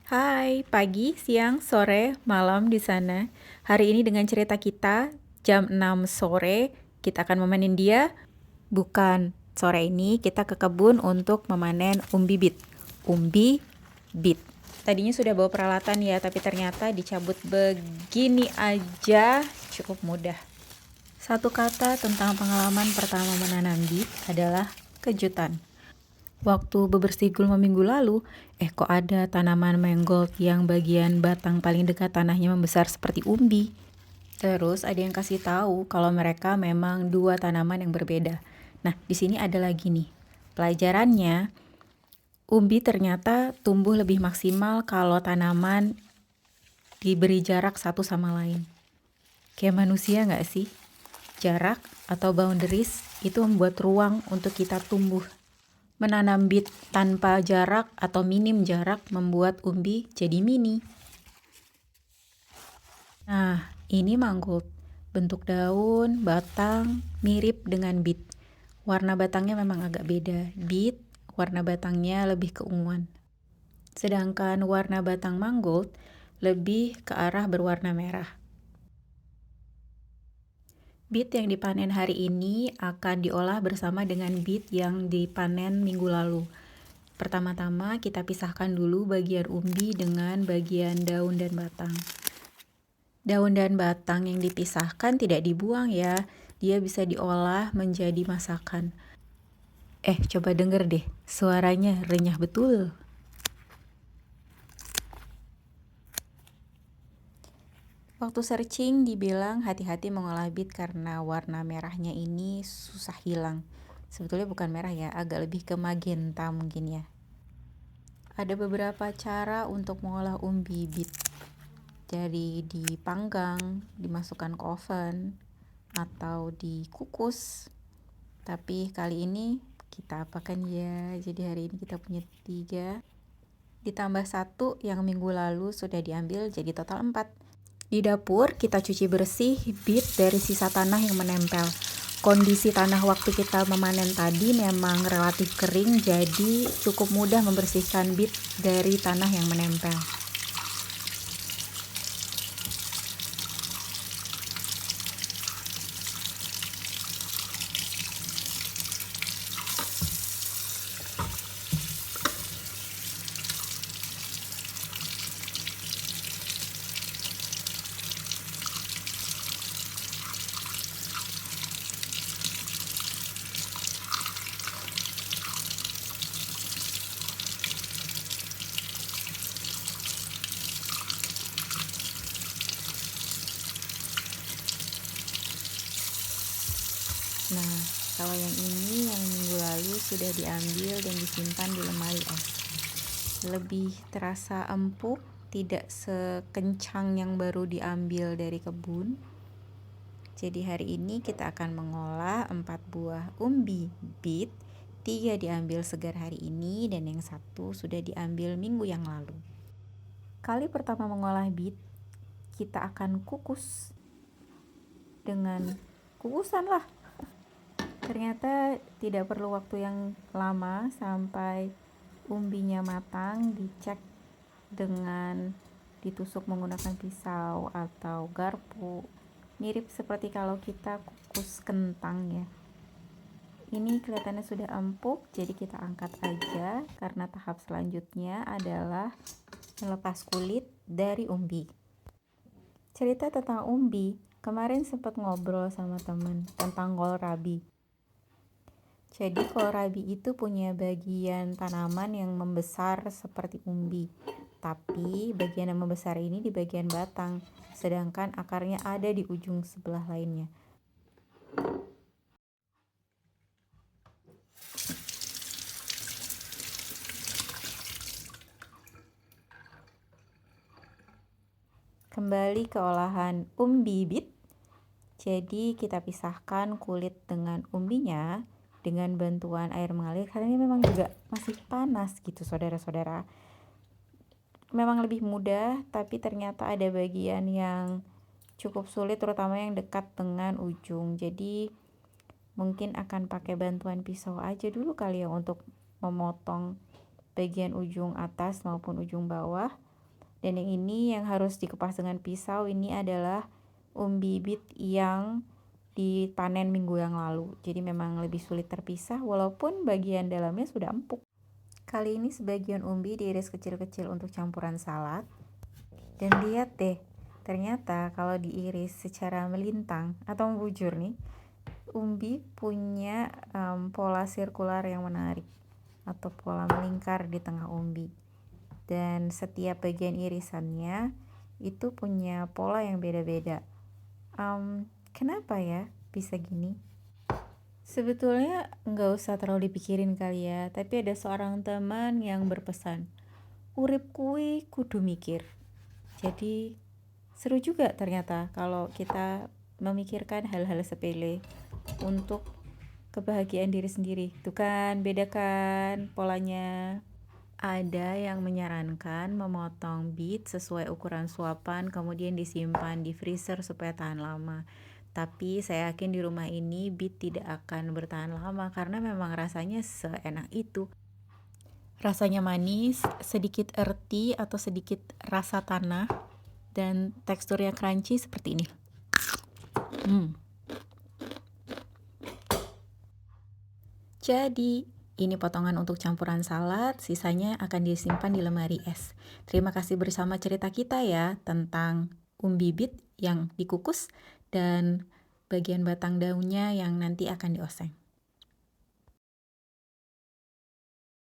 Hai, pagi, siang, sore, malam di sana. Hari ini dengan cerita kita, jam 6 sore, kita akan memanen dia. Bukan, sore ini kita ke kebun untuk memanen umbi bit. Umbi bit. Tadinya sudah bawa peralatan ya, tapi ternyata dicabut begini aja, cukup mudah. Satu kata tentang pengalaman pertama menanam bit adalah kejutan. Waktu bebersih gulma minggu lalu, kok ada tanaman mangold yang bagian batang paling dekat tanahnya membesar seperti umbi. Terus ada yang kasih tahu kalau mereka memang dua tanaman yang berbeda. Nah, di sini ada lagi nih. Pelajarannya, umbi ternyata tumbuh lebih maksimal kalau tanaman diberi jarak satu sama lain. Kayak manusia nggak sih? Jarak atau boundaries itu membuat ruang untuk kita tumbuh. Menanam bit tanpa jarak atau minim jarak membuat umbi jadi mini. Nah, ini mangrove. Bentuk daun, batang, mirip dengan bit. Warna batangnya memang agak beda. Bit, warna batangnya lebih keunguan. Sedangkan warna batang mangrove lebih ke arah berwarna merah. Bit yang dipanen hari ini akan diolah bersama dengan bit yang dipanen minggu lalu. Pertama-tama kita pisahkan dulu bagian umbi dengan bagian daun dan batang. Daun dan batang yang dipisahkan tidak dibuang ya, dia bisa diolah menjadi masakan. Coba denger deh, suaranya renyah betul. Waktu searching dibilang hati-hati mengolah bit karena warna merahnya ini susah hilang. Sebetulnya bukan merah ya, agak lebih ke magenta mungkin ya. Ada beberapa cara untuk mengolah umbi bit. Jadi dipanggang, dimasukkan ke oven, atau dikukus. Tapi kali ini kita apakan ya? Jadi hari ini kita punya 3. Ditambah 1 yang minggu lalu sudah diambil jadi total 4. Di dapur kita cuci bersih bit dari sisa tanah yang menempel. Kondisi tanah waktu kita memanen tadi memang relatif kering, jadi cukup mudah membersihkan bit dari tanah yang menempel. Nah, kalau yang ini yang minggu lalu sudah diambil dan disimpan di lemari es. Lebih terasa empuk, tidak sekencang yang baru diambil dari kebun. Jadi hari ini kita akan mengolah 4 buah umbi bit. 3 diambil segar hari ini dan yang 1 sudah diambil minggu yang lalu. Kali pertama mengolah bit, kita akan kukus dengan kukusan lah. Ternyata tidak perlu waktu yang lama sampai umbinya matang. Dicek dengan ditusuk menggunakan pisau atau garpu. Mirip seperti kalau kita kukus kentang ya. Ini kelihatannya sudah empuk, jadi kita angkat aja karena tahap selanjutnya adalah melepas kulit dari umbi. Cerita tentang umbi, kemarin sempat ngobrol sama temen tentang kohlrabi. Jadi kohlrabi itu punya bagian tanaman yang membesar seperti umbi. Tapi bagian yang membesar ini di bagian batang, sedangkan akarnya ada di ujung sebelah lainnya. Kembali ke olahan umbi bit. Jadi kita pisahkan kulit dengan umbinya dengan bantuan air mengalir karena ini memang juga masih panas gitu saudara-saudara. Memang lebih mudah, tapi ternyata ada bagian yang cukup sulit, terutama yang dekat dengan ujung. Jadi mungkin akan pakai bantuan pisau aja dulu kali ya untuk memotong bagian ujung atas maupun ujung bawah Dan yang ini yang harus dikupas dengan pisau ini adalah umbi bit yang dipanen minggu yang lalu. Jadi memang lebih sulit terpisah walaupun bagian dalamnya sudah empuk. Kali ini sebagian umbi diiris kecil-kecil untuk campuran salad. Dan lihat deh, ternyata kalau diiris secara melintang atau membujur nih, umbi punya pola sirkular yang menarik atau pola melingkar di tengah umbi. Dan setiap bagian irisannya itu punya pola yang beda-beda. Kenapa ya bisa gini? Sebetulnya nggak usah terlalu dipikirin kali ya, tapi ada seorang teman yang berpesan, urip kui kudu mikir. Jadi seru juga ternyata kalau kita memikirkan hal-hal sepele untuk kebahagiaan diri sendiri. Tuh kan, beda kan polanya. Ada yang menyarankan memotong bit sesuai ukuran suapan kemudian disimpan di freezer supaya tahan lama. Tapi saya yakin di rumah ini bit tidak akan bertahan lama karena memang rasanya seenak itu. Rasanya manis, sedikit earthy atau sedikit rasa tanah, dan teksturnya crunchy seperti ini. Jadi, ini potongan untuk campuran salad, sisanya akan disimpan di lemari es. Terima kasih bersama cerita kita ya tentang umbi bit yang dikukus dan bagian batang daunnya yang nanti akan dioseng.